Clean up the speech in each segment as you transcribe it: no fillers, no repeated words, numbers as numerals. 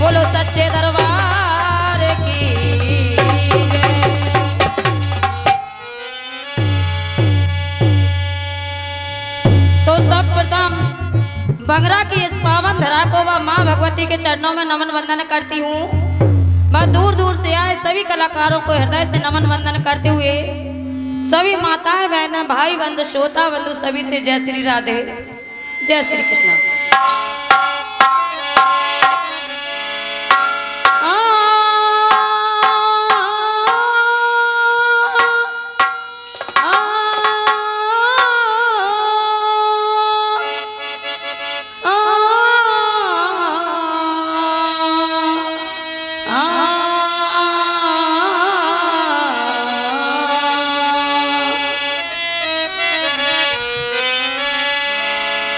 बोलो सच्चे दरबार की जय। तो सर्वप्रथम बंगरा की इस पावन धरा को व माँ भगवती के चरणों में नमन वंदन करती हूँ। मैं दूर दूर से आए सभी कलाकारों को हृदय से नमन वंदन करते हुए सभी माताएं बहनें भाई बंधु श्रोता बंधु सभी से जय श्री राधे जय श्री कृष्ण।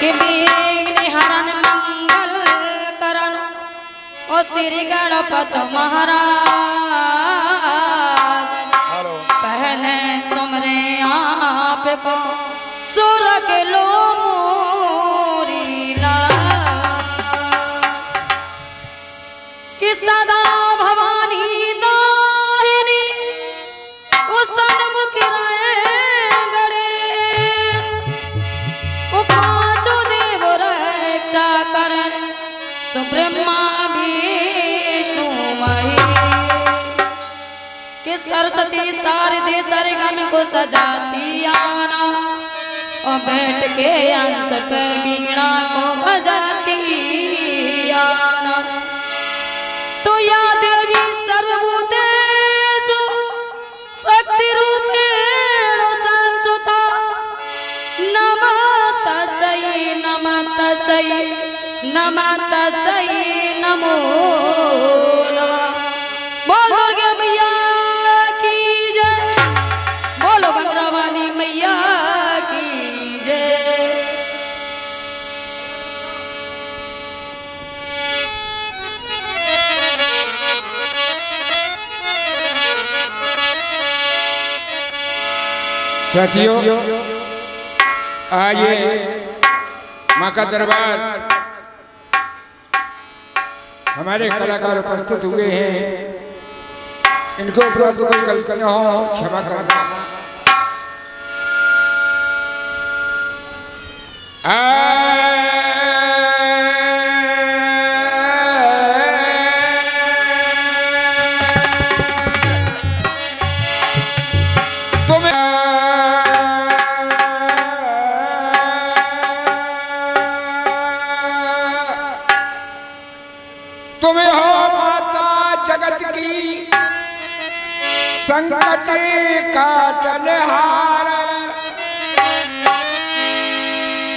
कि विघ्न हरन मंगल करन ओ श्री गणपति महाराज पहले सुमरे आपको सुर के लो मोरी लाज कि सदा भवानी दाहिनी उस सन्मुख रहे गड़े ब्रह्मा विष्णु महेश कि सरस्वती शारदे सरगम को सजाती आना और बैठ के अंश पे वीणा को बजाती आना। तो या देवी सर्वभूतेषु शक्ति रूपेण संस्थिता नमस्तस्यै नमस्तस्यै नमस्तस्यै नमो नमः। बोल दुर्गे मैया की जय बोलो बंगरा वाली मैया की जय। साथियों आइए माँ का दरबार हमारे कलाकार उपस्थित हुए हैं। इनको उपरांत कोई गलतियां हो क्षमा करना। तुम्हें हो माता जगत की संकट काटनहार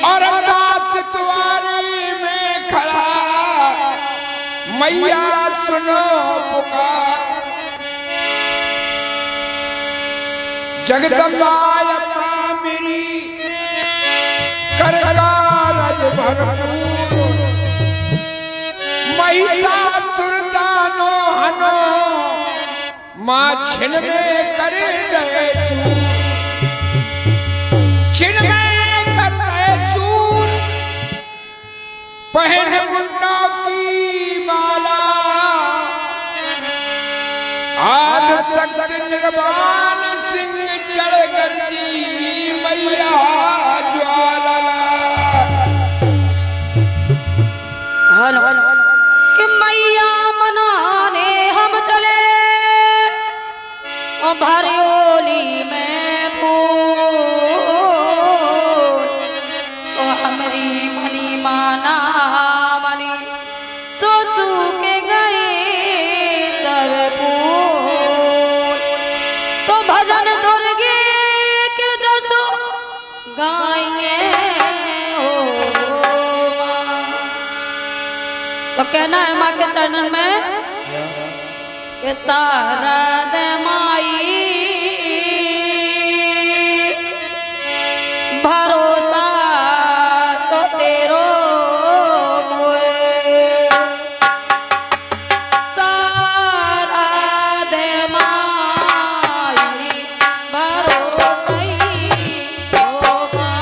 और दास तुम्हारी में खड़ा मैया सुनो पुकार। जगदम्बा अम्मा मेरी कर कारज भरपूर महिषासुर दानो हनो माँ छिन में कर गए चूर छिन में कर गए चूर पहन मुंडों की माला आद शक्ति निर्वाण सिंह चढ़ गर्जी मैया ज्वाला। हेलो कि मैया मनाने हम चले और भरियोली में फूल तो हमारी मनी माना मनी सोसू के गए सब फूल। तो भजन दुर्गे के जसो गाएंगे तो कहना है माँ के चरण में कि शारद माई भरोसा सो तेरो मोए शारद माई भरोसा हो माँ।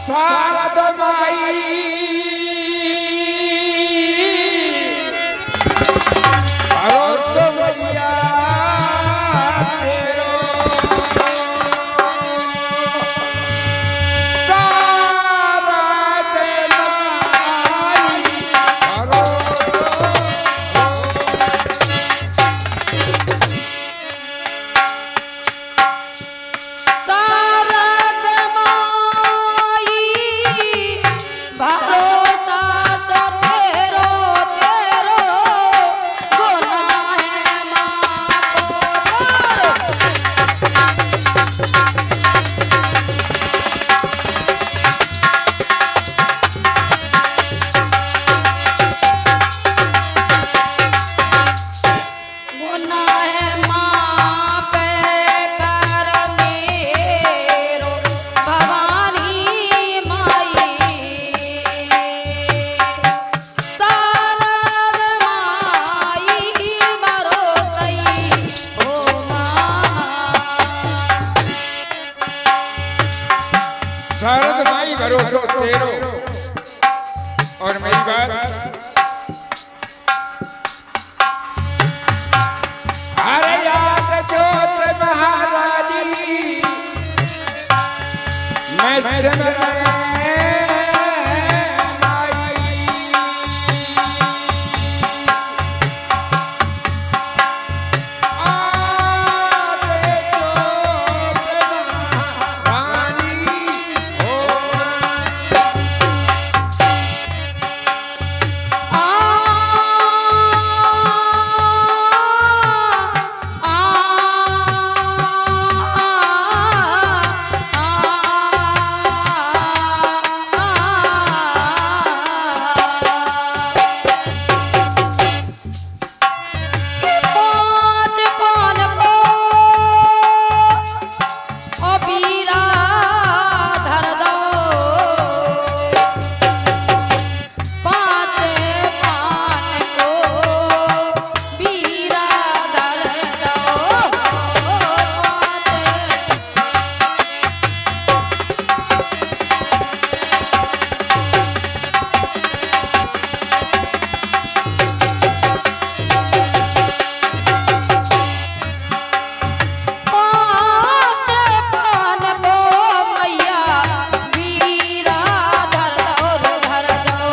शारद माई भरोसो मैया तेरो शारद माई भरोसो शारद माई भरोसा सो तेरो तेरो गुना है माँ को गुना है माँ पे कर मेरो भवानी माई शारद माई भरोसई हो माँ शारद माई भरोसो तेरो। और मेरी बात अरे याद जोत महारानी मैं सिमरे पाँच पान को ओ बीरा धर दो पाँच पान को बीरा धर दो पाँच पाँच पान को मैया बीरा धर दो रे धर दो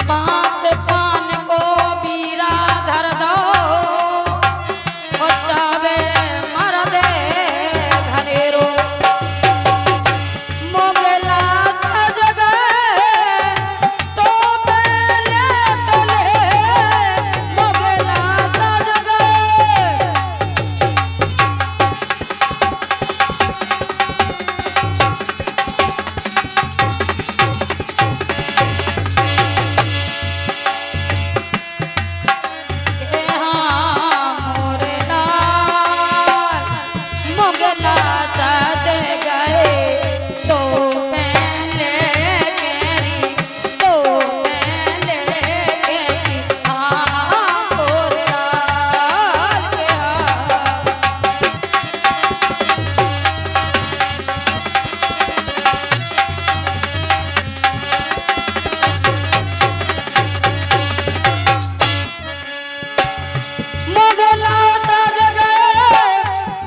पाँच पान को बीरा धर दो ओ चावे मर दे घनेरो मोगला सज गए तो पहले तले मोगला सज गए के हाँ मोरे लाल मोगला सज गए तो पहले केरी तो पहले केरी हाँ मोरे लाल के हाँ मोगला सज गए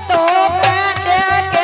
तो पहले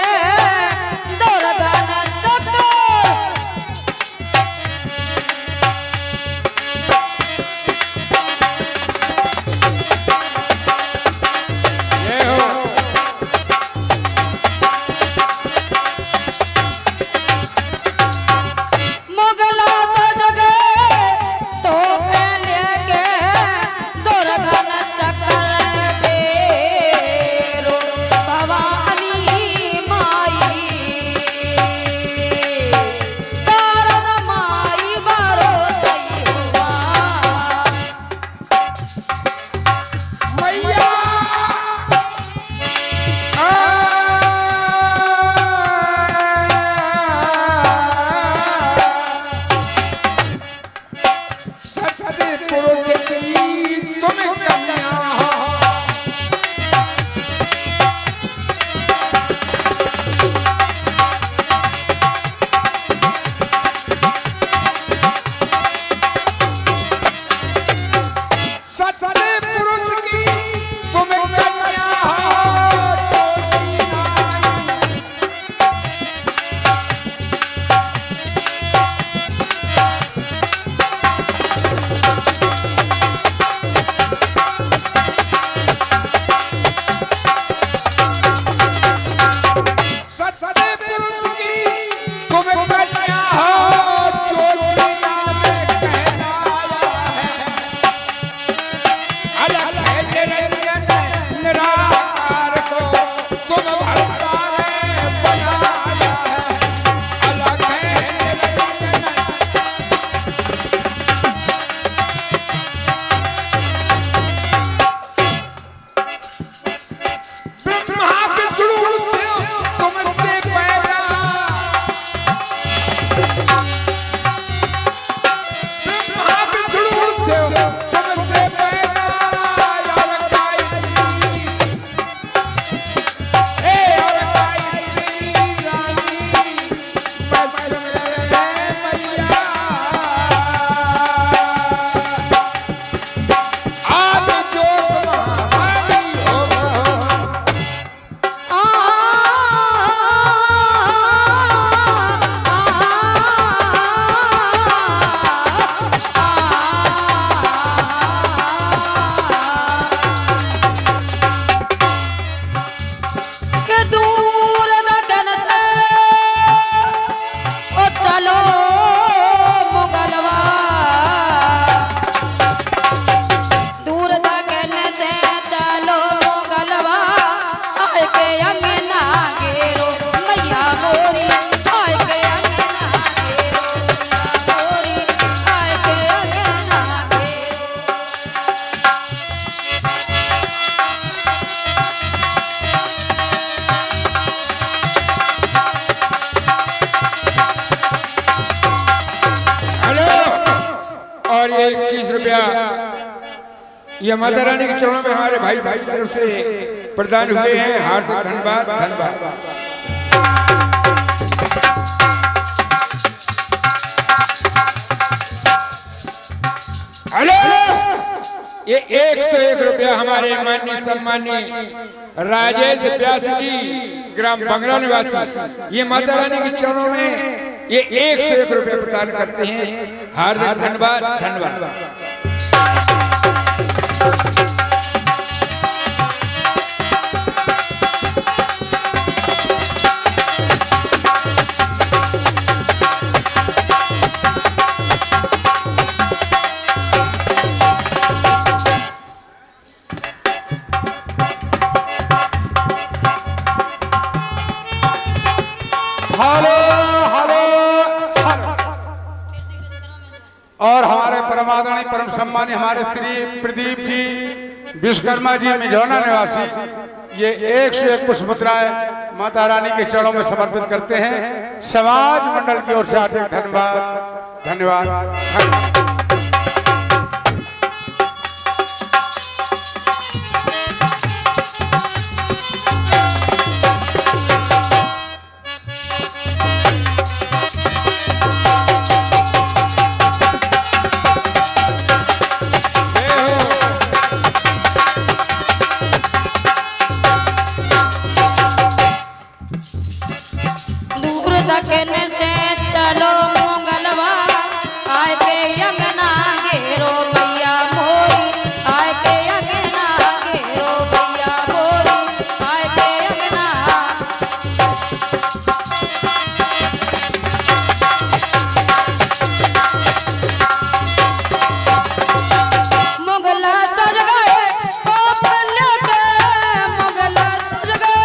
ये माता रानी के चरणों में हमारे भाई साहब की तरफ से प्रदान हुए हैं। हार्दिक धन्यवाद धन्यवाद। हेलो, ये 101 रुपया हमारे माननीय सम्मानीय राजेश व्यास जी, ग्राम बंगरा निवासी, ये माता रानी के चरणों में ये 101 रुपया प्रदान करते हैं। हार्दिक धन्यवाद धन्यवाद। और हमारे परम आदरणीय परम सम्मानीय हमारे श्री प्रदीप जी विश्वकर्मा जी मिझौना निवासी, ये 101 पुष्पमुद्राएं माता रानी के चरणों में समर्पित करते हैं। समाज मंडल की ओर से हार्दिक धन्यवाद धन्यवाद। दखन से चलो मंगलवा, आए के अंगना घेरो भैया मोरी, आए के अंगना घेरो भैया मोरी, आए के अंगना। मुगला सज गए तो पल्ले के, मुगला सज गए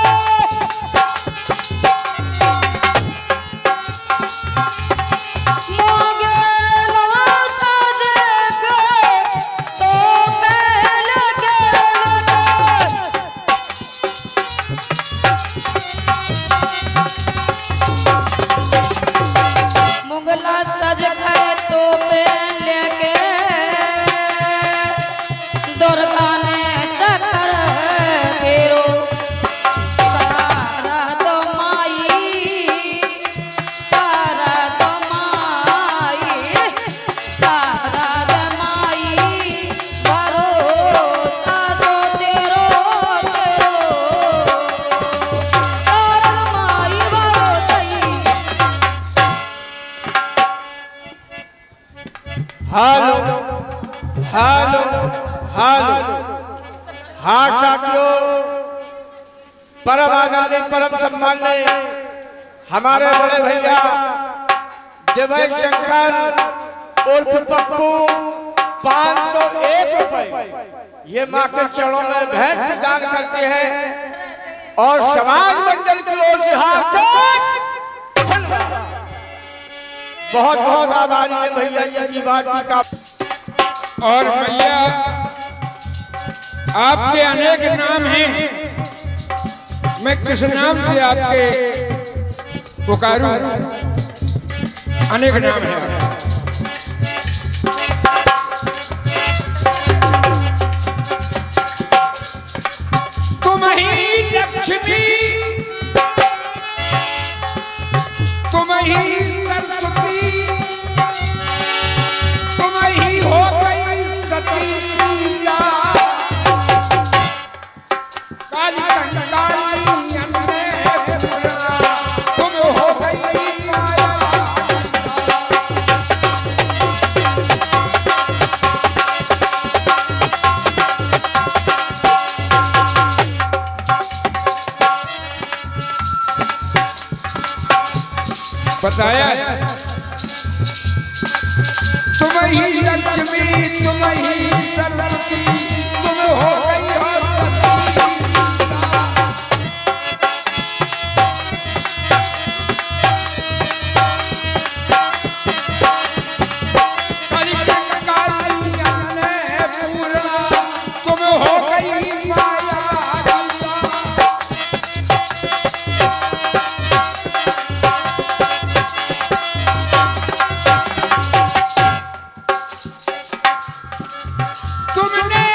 हेलो हेलो हेलो। हाँ साथियों, परम आदरणीय परम सम्मानीय हमारे बड़े भैया जय शंकर उर्फ पप्पू 501 रुपए ये माँ के चरणों में भेंट प्रदान करते हैं और समाज मंडल की ओर से हार्दिक धन्यवाद। बहुत बहुत आभारी है भैया जी की बात का। और भैया आपके अनेक नाम हैं, मैं किस नाम से आपके पुकारूं? अनेक नाम हैं। तुम ही लक्ष्मी, तुम ही सरस्वती, तुम ही हो गई सती सीता, काली कंकाली अन्नपूर्णा, तुम हो गई माया। बताया तुम ही लक्ष्मी, तुम ही सरस्वती, तुम हो गई हो सती सीता। काली कंकाली अन्नपूर्णा, तुम हो गई माया। तुमने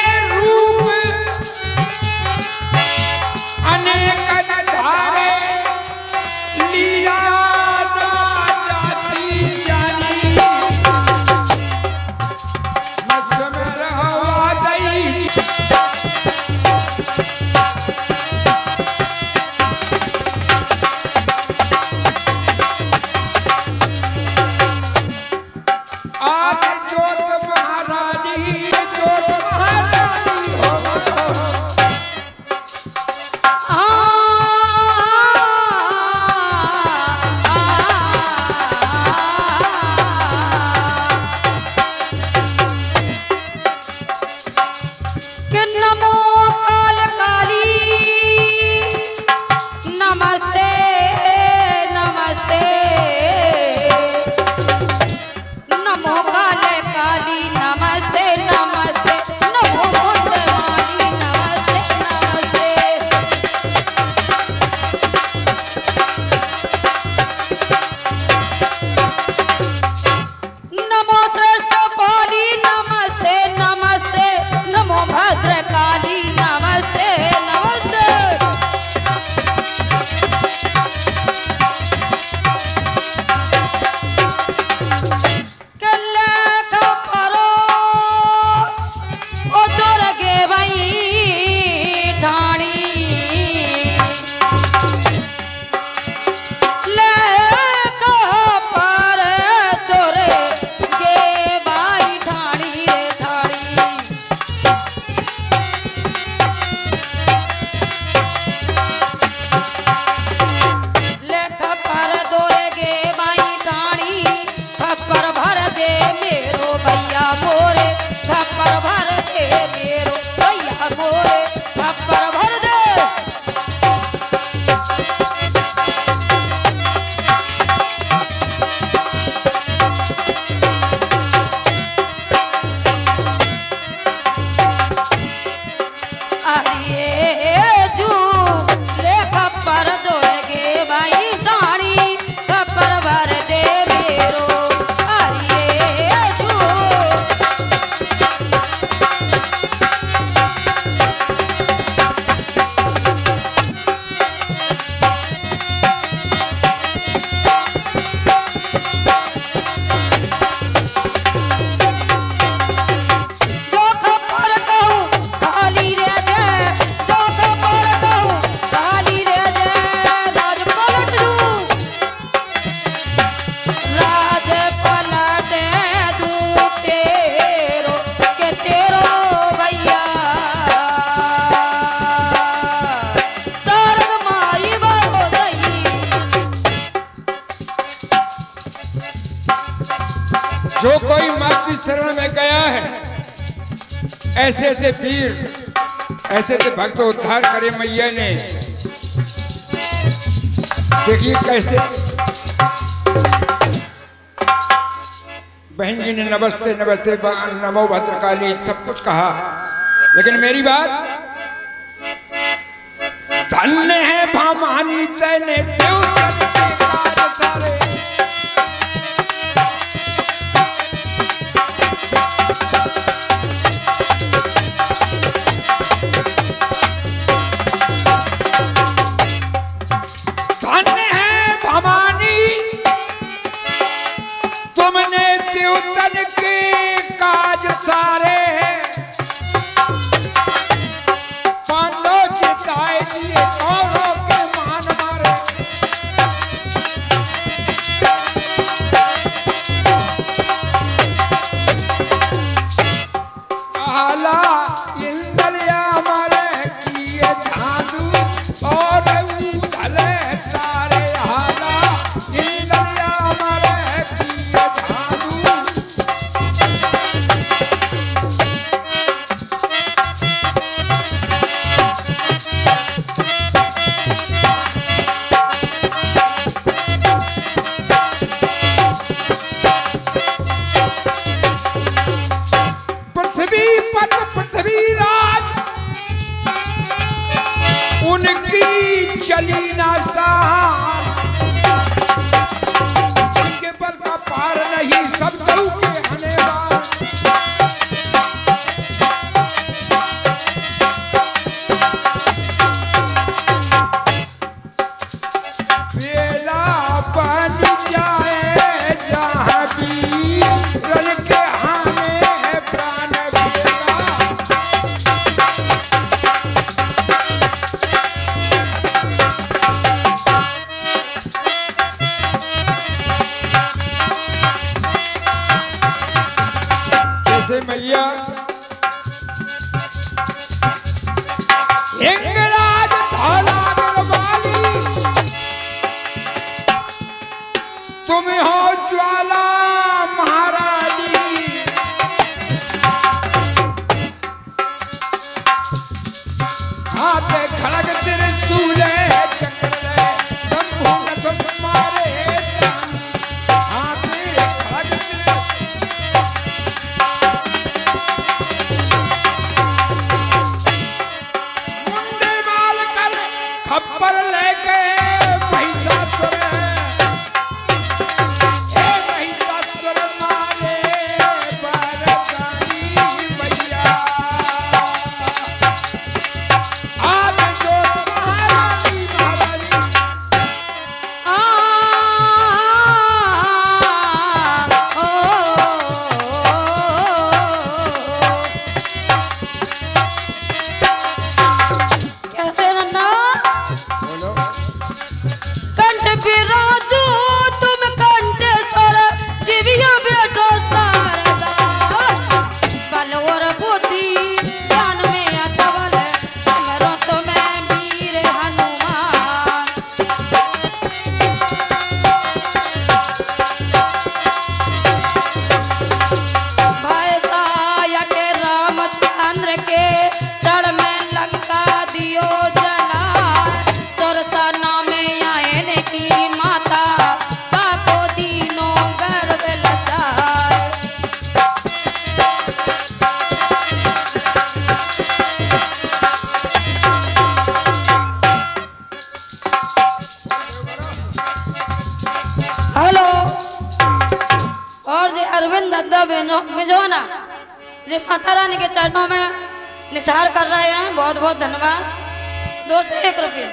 जो कोई माँ की शरण में गया है, ऐसे ऐसे वीर, ऐसे ऐसे भक्त उद्धार करे मैया ने। देखिए कैसे बहन जी ने नमस्ते नमस्ते नमो भद्रकाली सब कुछ कहा, लेकिन मेरी बात, धन्य है भामानी तैने देवतन के काज सारे। धन्य है भामानी तुमने देवतन के काज सारे। उनकी चली ना सार, उनके बल का पार नहीं, सब गऊ के हनेवार। बेला बन जाए जहाँ भी रन के हाने प्राण बेला। मैया हिंगराज धौला गढ़वाली, तुम हो ज्वाला महारानी। हाथ खड़ग त्रिशूल चक्र शंभु न मारे। खप्पर लेके महिषासुर, हे महिषासुर मारे बरसानी मैया। आज जो महारानी महारानी कैसे नन्ना कंठ बिराजो तुम कंठेश्वर, जीविया बेटो शारदा। बल और बुद्धि ज्ञान में अतवल, समरो तुम्हें वीर हनुमान। भाई साया के रामचंद्र के चढ़ में लंका दियो जलाए। सुरसा नाम आयन की माता, ताको दीनों गर्व लचाए। हेलो, और जे अरविंद दद्दा मिजोना जे माता रानी के चरणों में निचार कर रहे हैं, बहुत बहुत धन्यवाद। 201 रुपये।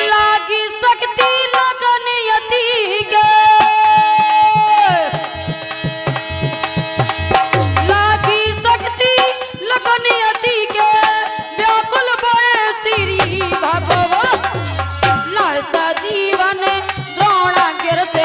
लागी शक्ति लगन यति के, लागी शक्ति लगन यति के, व्याकुल भय श्री भगवान। लासा जीवन द्रोणागिर से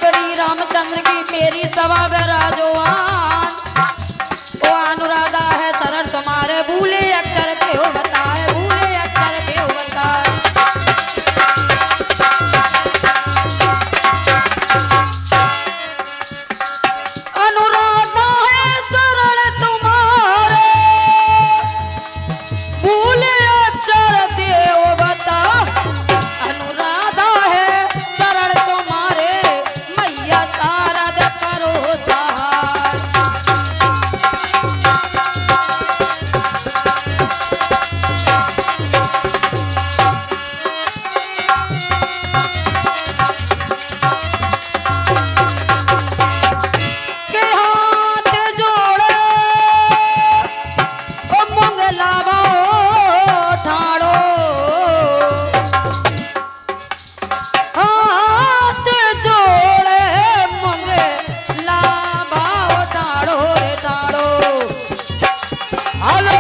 श्री रामचंद्र की मेरी सभा विराजमान। ओ अनुराधा है शरण तुम्हारे, भूले अक्षर के हो बताए, भूले अक्षर के हो बताए। अनुराधा है शरण तुम्हारे, भूले अक्षर देव बता। अनुराधा है शरण तुम्हारे, मैया शारद करो सहाय। के हाथ जोड़े ओ मंगला बाओ ठाड़ो, हाथ जोड़े मंगला बाओ ठाड़ो रे ठाड़ो। Hello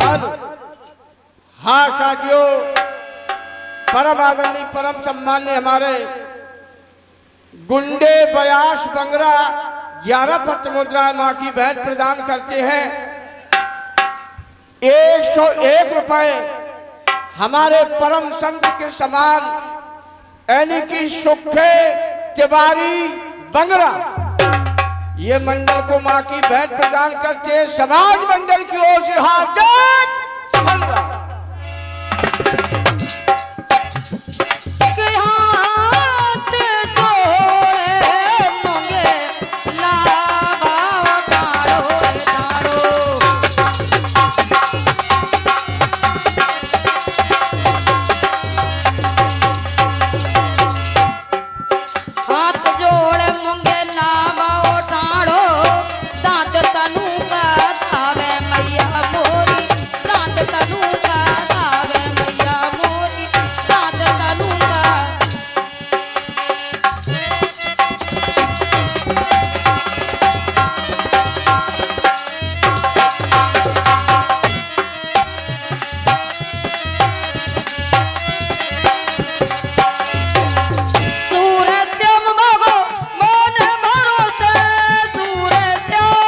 hello. हाँ साथियों, परम आदरणीय परम सम्मान्य हमारे गुंडे बयास बंगरा 11 पत्र मुद्रा माँ की भेंट प्रदान करते हैं। 101 रुपए हमारे परम संत के समान यानी कि सुखे तिवारी बंगरा ये मंडल को माँ की भेंट प्रदान करते हैं। समाज मंडल की ओर से हार्दिक धन्यवाद। के हाथ जोड़े मंगला बाओ ठाड़ो रे ठाड़ो। हाथ जोड़े मंगला बाओ ठाड़ो, दांत तनु का धावे मैया मोरी, दांत तनु का धावे मैया मोरी, दांत तनु का। सूरत्यम भगो मन भरोसे, सूरत्यम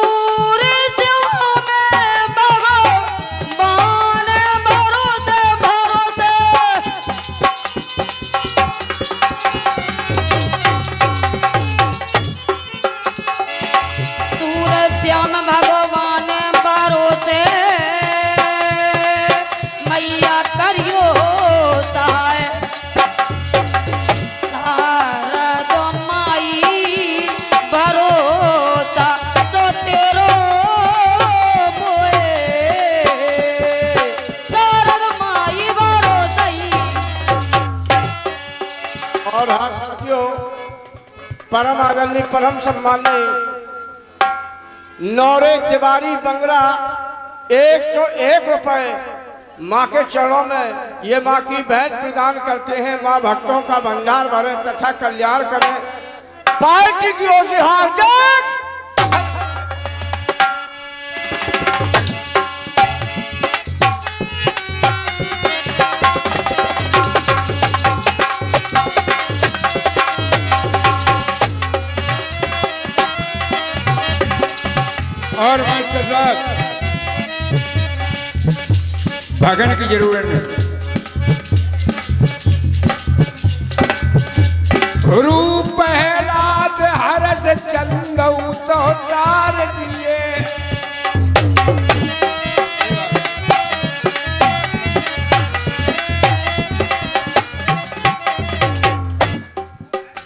सूरत्यम में भगो मन भरोसे भरोसे। सूरश्याम भगवान भरोसे, मैया करियो सहाय। शारद माई भरोसा सो तेरो मोए, शारद माई भरोसई। और हाँ साथियों, परम आदरणीय परम सम्मान्य नौरे तिवारी बंगरा 101 रुपए माँ के चरणों में ये माँ की भेंट प्रदान करते हैं। माँ भक्तों का भंडार भरे तथा कल्याण करें। पार्टी की ओर से हार्दिक और मास्टर साहब भगन की जरूरत नहीं। ध्रुव पहलाद हरस चंदऊ तो तार दिए,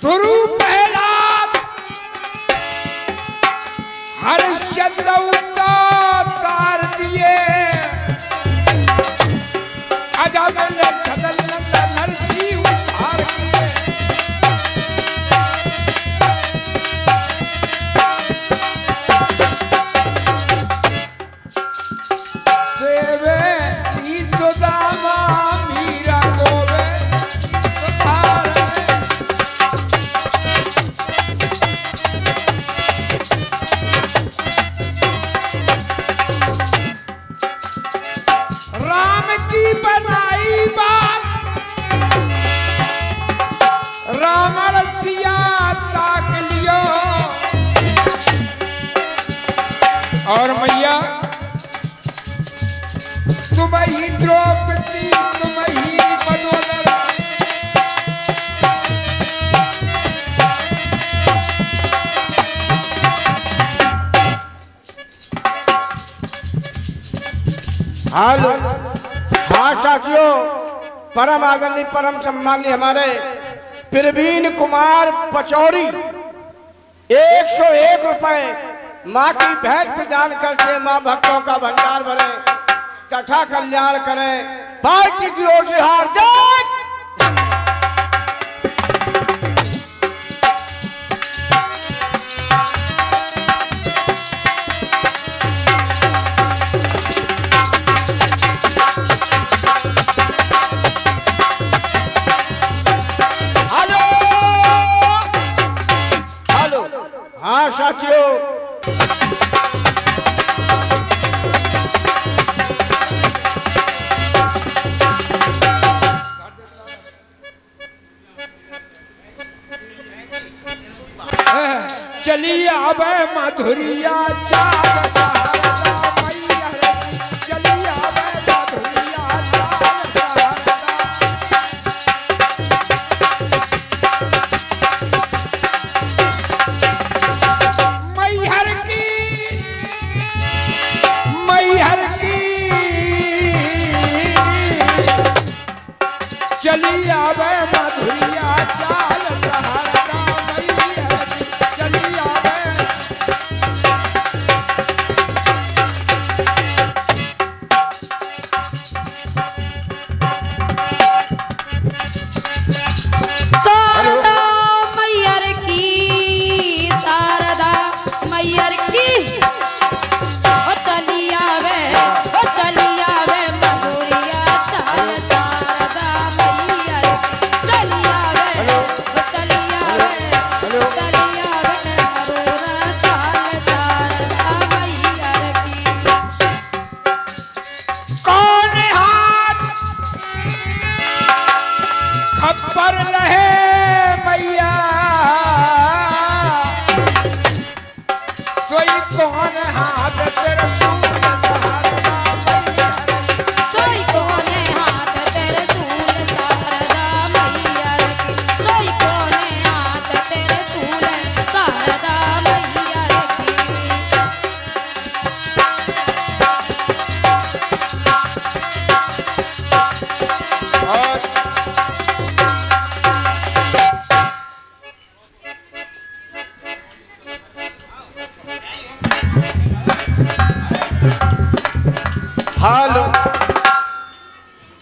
ध्रुव पहलाद हरस चंदऊ तो तार दिए। अजब ने सदनंद नरसी उद्धार किए। सेवे सुदामा मीरा गोवे सुधार। हाल हाँ साथियों, परम आदरणीय परम सम्मानीय हमारे प्रवीण कुमार पचौरी 101 रुपए माँ की भेंट प्रदान करके माँ भक्तों का भंडार भरे तथा कल्याण करें। पार्टी की ओर से हार्दिक हाँ साथियों, चली आवे मधुरिया चाल सहारा मैया रे, चली आवे मधुरिया चाल सहारा। मैहर की चली आवे मधुरिया चाल सहारा मैहर की चली आवे। शारदा मैयर की, शारदा मैयर की, ओ चली आवे, ओ चली आवे मधुरिया चाल शारदा मैयर की, चली आवे, ओ चली आवे, चली आवे मधुरा चाल शारदा मैयर की। कौन हाथ खप्पर रहे मैया, सोई कौन हाथ तेरे सूल सहारा मैया। सोई कोने हाथ तेरे सूल शारदा मैयर की, सोई कोने हाथ तेरे सूल शारदा मैयर की। और हाल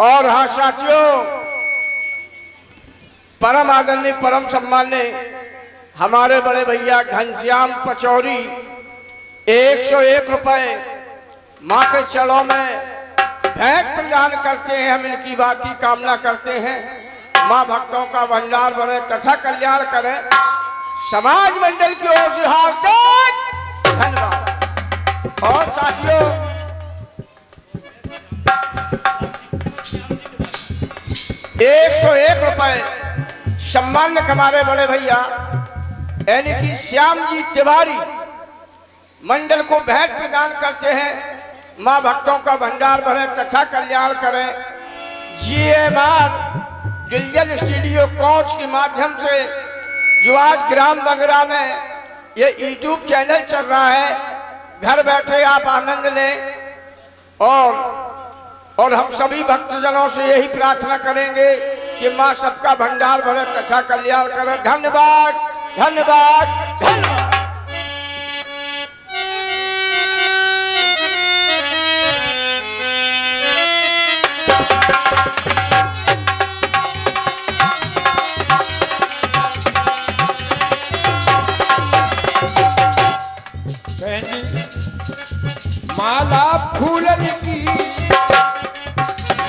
और हाँ साथियों, परम आदरणीय परम सम्मानीय हमारे बड़े भैया घनश्याम पचौरी 101 रुपए माँ के चरणों में भेंट प्रदान करते हैं। हम इनकी बात की कामना करते हैं, माँ भक्तों का भंडार बने तथा कल्याण करें। समाज मंडल की ओर से हार्दिक धन्यवाद। और साथियों, 101 रुपए सम्मान हमारे बड़े भैया यानी कि श्याम जी तिवारी मंडल को भेंट प्रदान करते हैं। माँ भक्तों का भंडार भरे तथा कल्याण करें। GMR डिजिटल स्टूडियो कोच के माध्यम से जो आज ग्राम बंगरा में ये YouTube चैनल चल रहा है, घर बैठे आप आनंद लें। और हम सभी भक्तजनों से यही प्रार्थना करेंगे कि माँ सबका भंडार भरे तथा कल्याण करे। धन्यवाद, धन्यवाद, धन्यवाद। बहन जी, माला फूलन की,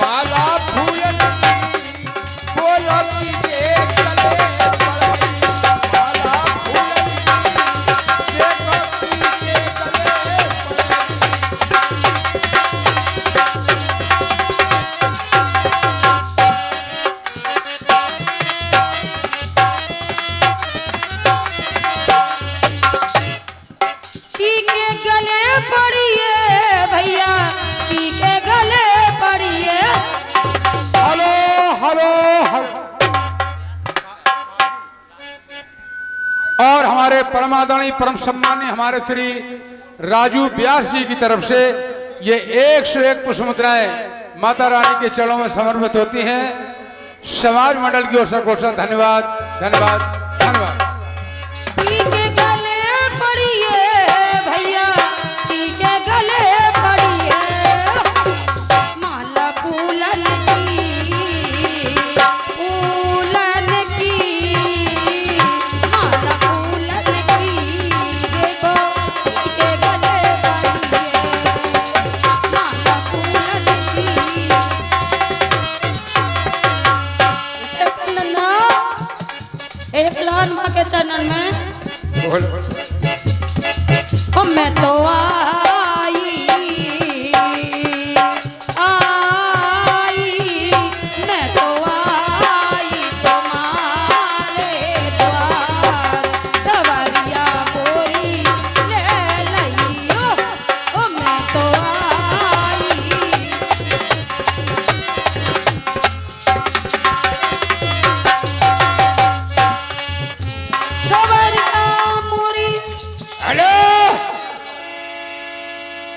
माला फूलन की, बोलो की ये गले पड़ती। माला फूलन की, देखो की ये गले की के गले पड़िए भैया, की के गले पड़िए। Hello hello hello. और हमारे परमादरणीय परम सम्मानीय हमारे श्री राजू व्यास जी की तरफ से ये 101 पुष्प मुद्राएं माता रानी के चरणों में समर्पित होती हैं। समाज मंडल की ओर से घोषणा। धन्यवाद धन्यवाद धन्यवाद। के गले पड़िए भैया, के गले पड़िए माला फूलन की, फूलन की माला फूलन की, देखो के गले पड़िए माला फूलन की। एक लाल माँ के चरणन में बोल ओ मैं तो आई मैं तो आई तुम्हारे द्वार, सवारिया कोई ले लइयो, ओ मैं तो आई। सवारिया मोरी हेलो,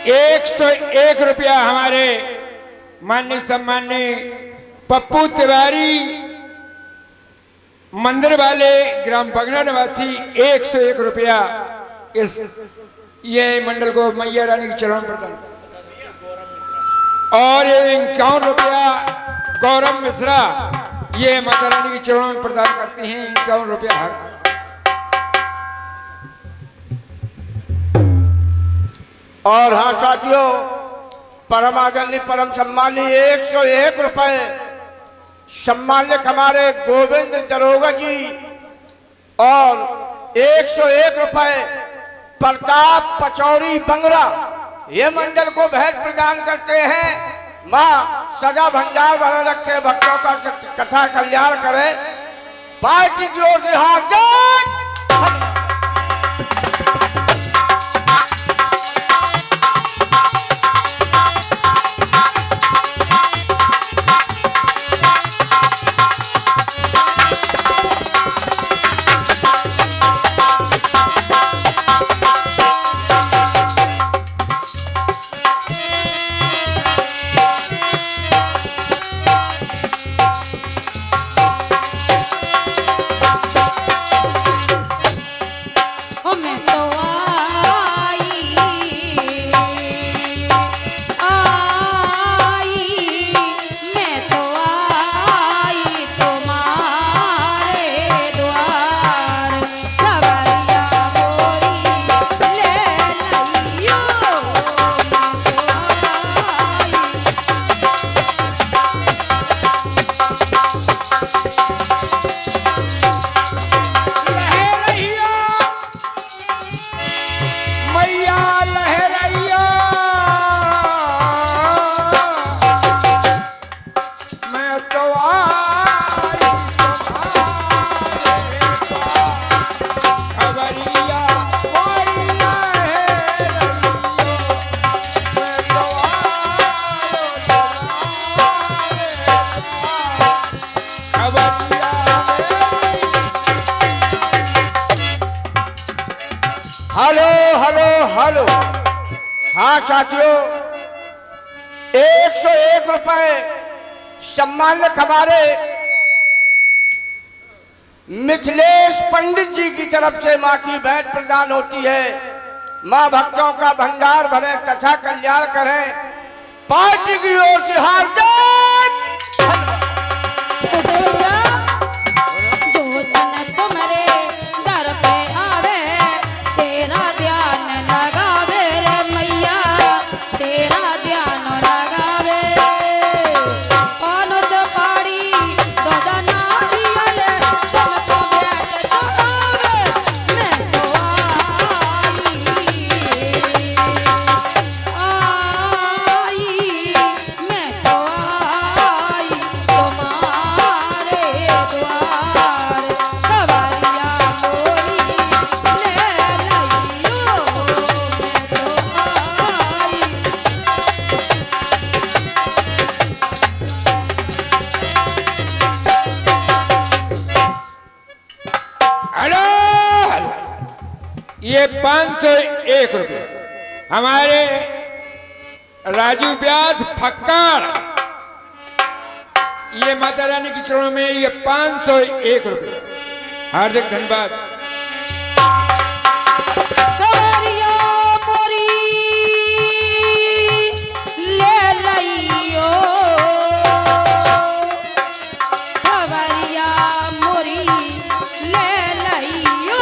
101 रुपया हमारे माननीय सम्माननीय पप्पू तिवारी मंदिर वाले ग्राम बंगरा निवासी 101 रुपया इस ये मंडल को मैया रानी के चरण प्रदान, और 51 रुपया गौरव मिश्रा ये माता रानी के चरणों में प्रदान करती हैं। 51 रुपया हर। और हाँ साथियों, परम आदरणीय परम सम्मानीय 101 रुपए सम्मानित हमारे गोविंद दरोगा जी, और 101 रुपए प्रताप पचौरी बंगरा ये मंडल को भेंट प्रदान करते हैं। माँ सदा भंडार भरा रखे, भक्तों का कथा कल्याण करे। पार्टी की ओर से हार्दिक हेलो हेलो हेलो। हाँ साथियों, 101 रुपए सम्मानित हमारे मिथिलेश पंडित जी की तरफ से माँ की भेंट प्रदान होती है। माँ भक्तों का भंडार भरे तथा कल्याण करें। पार्टी की ओर से हार्दिक जो तन तुम्हारे दर पे आवे, तेरा ध्यान लगावे रे मैया, तेरा ध्यान लगावे। पानो चपाड़ी तो नारियल तुमको भेंट चढ़ावे। मैं तो आई, मैं तो आई तुम्हारे द्वार, सवारिया मोरी ले लइयो, मैं तो आई। हेलो हेलो, ये 501 रुपये हमारे राजू व्यास फक्कर, ये माता रानी के चरणों में ये 501 रुपये। हार्दिक धन्यवाद। कवरिया मोरी ले लइयो, कवरिया मोरी ले लइयो,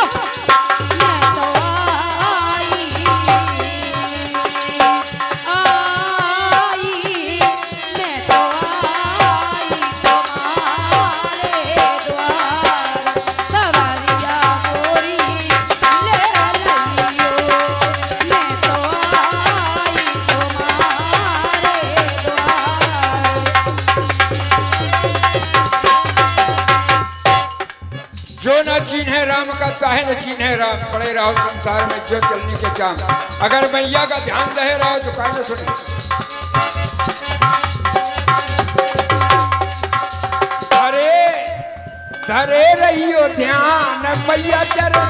मैं तो आई मैं तो आई तुम्हारे द्वार। कवरिया मोरी ले लइयो, मैं तो आई तुम्हारे द्वार। जो न चिन्हे राम का ताहे न चिन्हे राम, पड़े रहो संसार में जो चलने के चाम। अगर मैया का ध्यान रहे रहो तो काहे न सुने। धरे रहियो ध्यान मैया चरण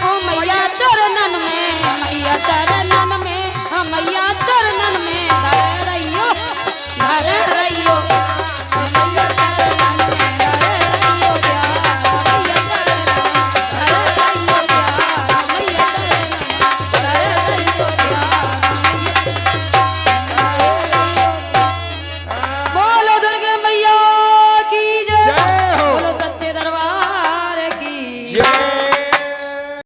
ओ मैया चरणन में, मैया चरणन में, मैया